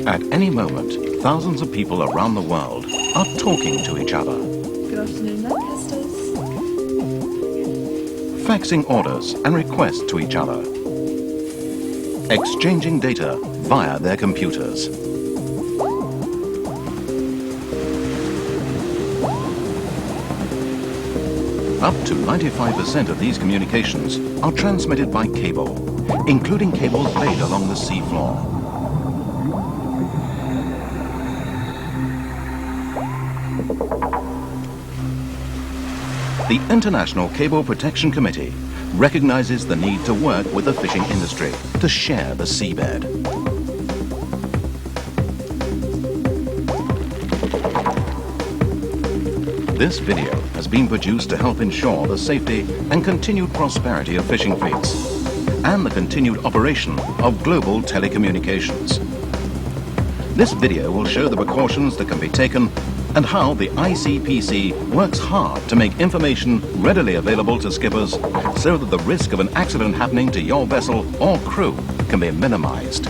At any moment, thousands of people around the world are talking to each other, faxing orders and requests to each other, exchanging data via their computers. Up to 95% of these communications are transmitted by cable, including cables laid along the seafloor. The International Cable Protection Committee recognizes the need to work with the fishing industry to share the seabed. This video has been produced to help ensure the safety and continued prosperity of fishing fleets and the continued operation of global telecommunications. This video will show the precautions that can be taken and how the ICPC works hard to make information readily available to skippers so that the risk of an accident happening to your vessel or crew can be minimized.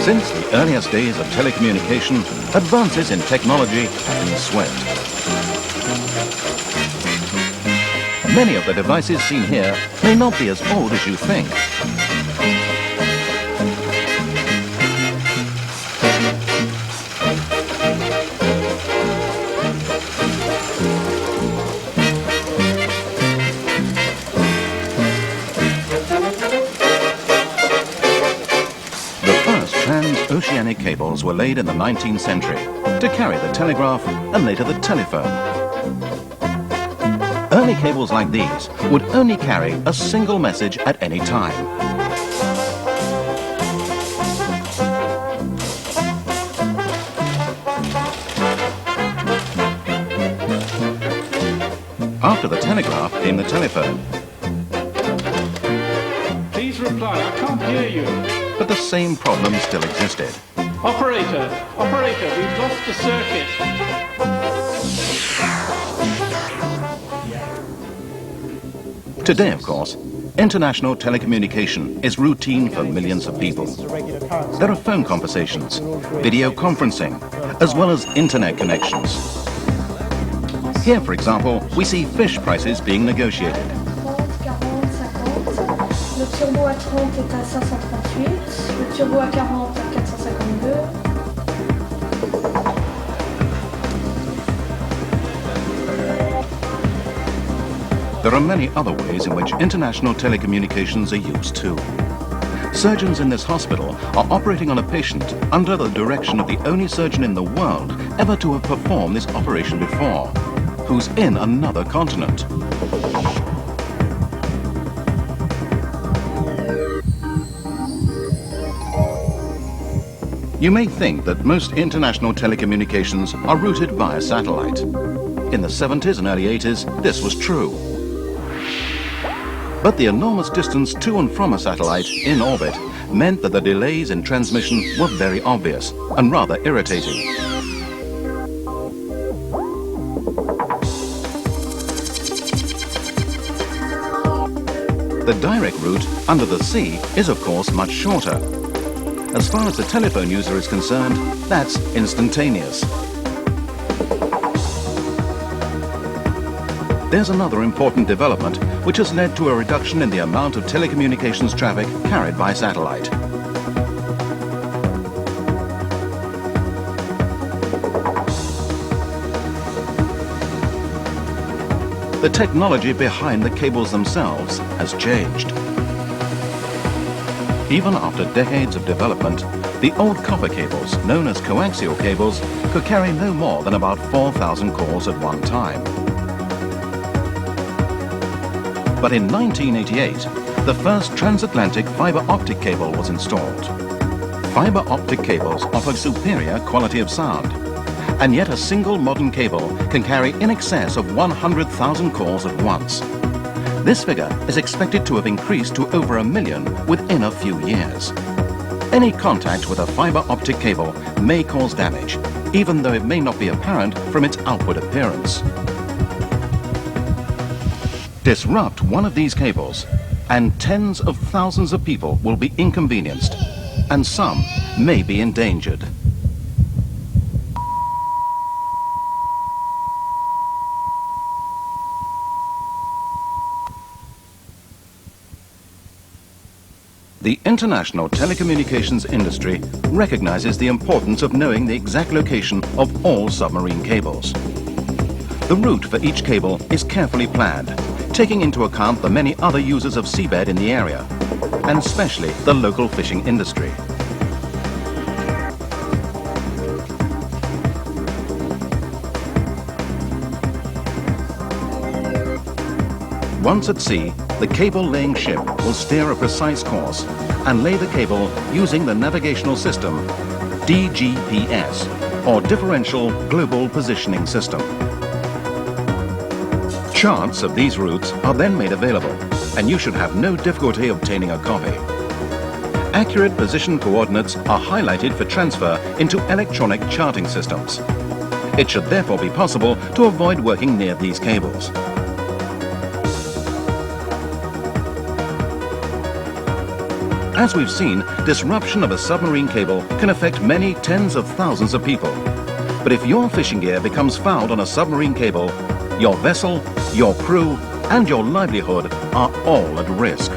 Since the earliest days of telecommunication, advances in technology have been swift. Many of the devices seen here may not be as old as you think. Oceanic cables were laid in the 19th century to carry the telegraph and later the telephone. Early cables like these would only carry a single message at any time. After the telegraph came the telephone. Please reply, I can't hear you. But the same problem still existed. Operator, we've lost the circuit. Today, of course, international telecommunication is routine for millions of people. There are phone conversations, video conferencing, as well as internet connections. Here, for example, we see fish prices being negotiated. Le turbo à 30 est à 538, le turbo à 40 à 452. There are many other ways in which international telecommunications are used too. Surgeons in this hospital are operating on a patient under the direction of the only surgeon in the world ever to have performed this operation before, who's in another continent. You may think that most international telecommunications are routed via satellite. In the 70s and early 80s, this was true. But the enormous distance to and from a satellite in orbit meant that the delays in transmission were very obvious and rather irritating. The direct route under the sea is of course much shorter. As far as the telephone user is concerned, that's instantaneous. There's another important development which has led to a reduction in the amount of telecommunications traffic carried by satellite. The technology behind the cables themselves has changed. Even after decades of development, the old copper cables, known as coaxial cables, could carry no more than about 4,000 calls at one time. But in 1988, the first transatlantic fiber optic cable was installed. Fiber optic cables offer superior quality of sound, and yet a single modern cable can carry in excess of 100,000 calls at once. This figure is expected to have increased to over 1 million within a few years. Any contact with a fiber optic cable may cause damage, even though it may not be apparent from its outward appearance. Disrupt one of these cables, and tens of thousands of people will be inconvenienced, and some may be endangered. The international telecommunications industry recognizes the importance of knowing the exact location of all submarine cables. The route for each cable is carefully planned, taking into account the many other users of seabed in the area, and especially the local fishing industry. Once at sea, the cable-laying ship will steer a precise course and lay the cable using the navigational system DGPS, or Differential Global Positioning System. Charts of these routes are then made available, and you should have no difficulty obtaining a copy. Accurate position coordinates are highlighted for transfer into electronic charting systems. It should therefore be possible to avoid working near these cables. As we've seen, disruption of a submarine cable can affect many tens of thousands of people. But if your fishing gear becomes fouled on a submarine cable, your vessel, your crew, and your livelihood are all at risk.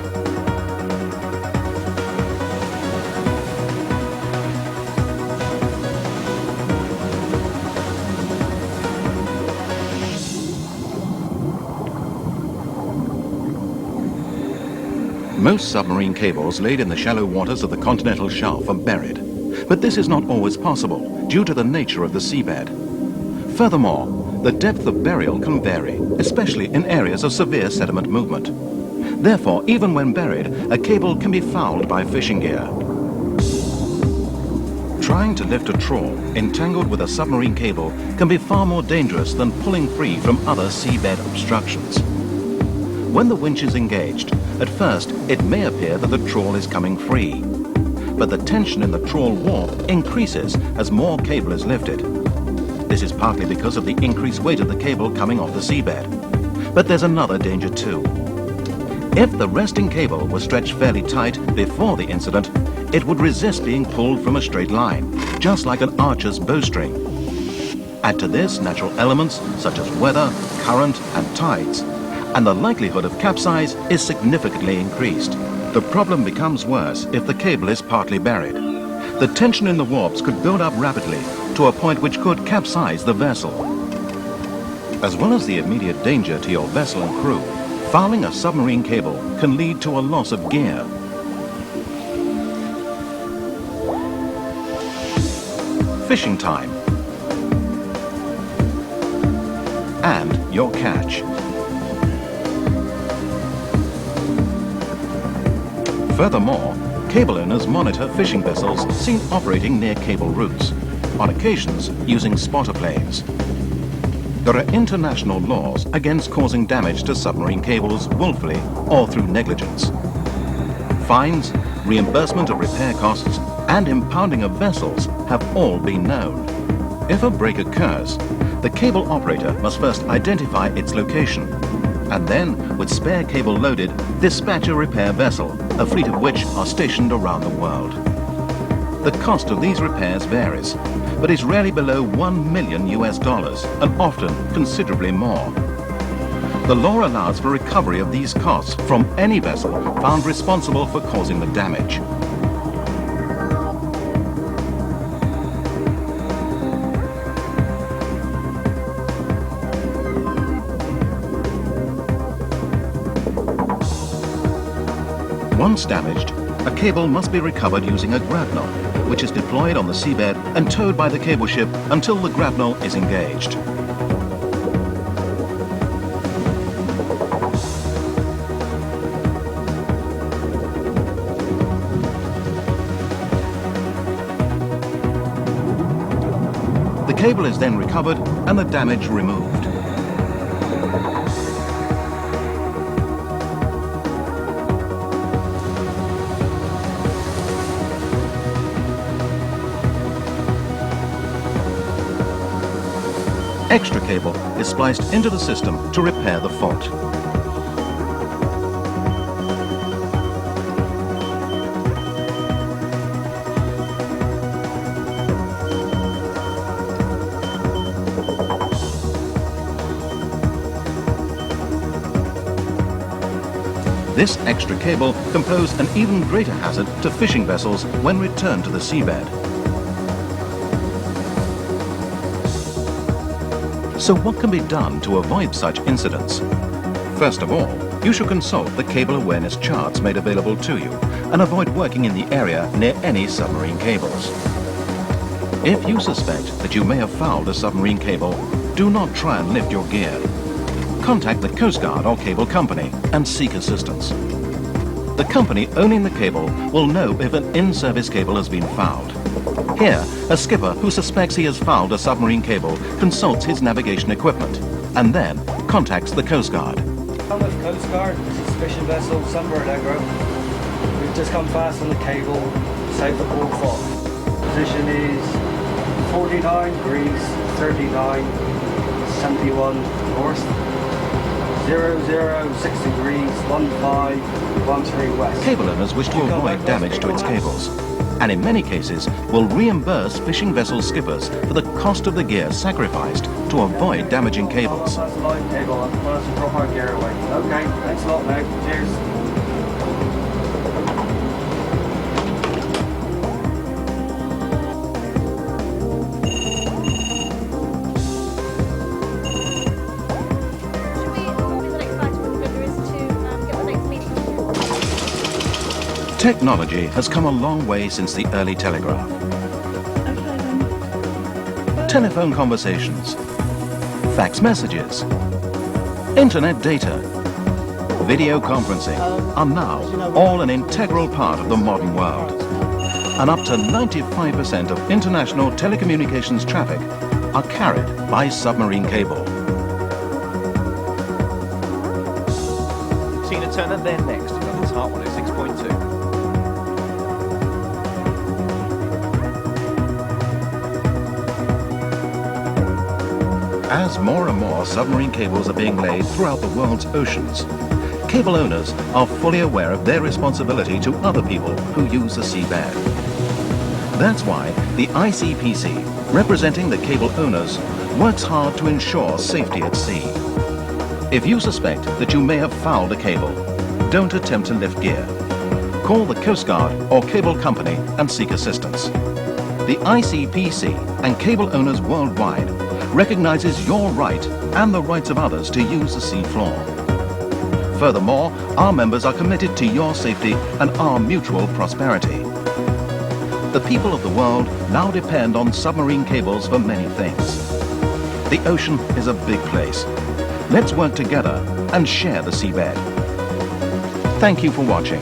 Most submarine cables laid in the shallow waters of the continental shelf are buried, but this is not always possible due to the nature of the seabed. Furthermore, the depth of burial can vary, especially in areas of severe sediment movement. Therefore, even when buried, a cable can be fouled by fishing gear. Trying to lift a trawl entangled with a submarine cable can be far more dangerous than pulling free from other seabed obstructions. When the winch is engaged, at first it may appear that the trawl is coming free. But the tension in the trawl warp increases as more cable is lifted. This is partly because of the increased weight of the cable coming off the seabed. But there's another danger too. If the resting cable was stretched fairly tight before the incident, it would resist being pulled from a straight line, just like an archer's bowstring. Add to this natural elements such as weather, current, and tides, and the likelihood of capsize is significantly increased. The problem becomes worse if the cable is partly buried. The tension in the warps could build up rapidly to a point which could capsize the vessel. As well as the immediate danger to your vessel and crew, fouling a submarine cable can lead to a loss of gear. Fishing time. And your catch. Furthermore, cable owners monitor fishing vessels seen operating near cable routes, on occasions using spotter planes. There are international laws against causing damage to submarine cables willfully or through negligence. Fines, reimbursement of repair costs, and impounding of vessels have all been known. If a break occurs, the cable operator must first identify its location, and then, with spare cable loaded, dispatch a repair vessel, a fleet of which are stationed around the world. The cost of these repairs varies, but is rarely below $1 million and often considerably more. The law allows for recovery of these costs from any vessel found responsible for causing the damage. Once damaged, a cable must be recovered using a grapnel, which is deployed on the seabed and towed by the cable ship until the grapnel is engaged. The cable is then recovered and the damage removed. extra cable is spliced into the system to repair the fault. This extra cable can pose an even greater hazard to fishing vessels when returned to the seabed. So what can be done to avoid such incidents? First of all, you should consult the cable awareness charts made available to you and avoid working in the area near any submarine cables. If you suspect that you may have fouled a submarine cable, do not try and lift your gear. Contact the Coast Guard or cable company and seek assistance. The company owning the cable will know if an in-service cable has been fouled. Here, a skipper who suspects he has fouled a submarine cable consults his navigation equipment and then contacts the Coast Guard. I'm with Coast Guard, suspicion vessel, Sunbird Aggro. We've just come fast on the cable, south of Port Fault. Position is 49 degrees, 39, 71 north. 00, 6 degrees, 1513 west. Cable owners wish to avoid damage to its cables, and in many cases will reimburse fishing vessel skippers for the cost of the gear sacrificed to avoid damaging cables. That's a line cable, let's drop our gear away. Okay, thanks a lot now, cheers. Technology has come a long way since the early telegraph. Telephone conversations, fax messages, internet data, video conferencing are now all an integral part of the modern world. And up to 95% of international telecommunications traffic are carried by submarine cable. Tina Turner, they're next. London's Heart 106.2. As more and more submarine cables are being laid throughout the world's oceans, cable owners are fully aware of their responsibility to other people who use the seabed. That's why the ICPC, representing the cable owners, works hard to ensure safety at sea. If you suspect that you may have fouled a cable, don't attempt to lift gear. Call the Coast Guard or cable company and seek assistance. The ICPC and cable owners worldwide recognizes your right and the rights of others to use the sea floor. Furthermore, our members are committed to your safety and our mutual prosperity. The people of the world now depend on submarine cables for many things. The ocean is a big place. Let's work together and share the seabed. Thank you for watching.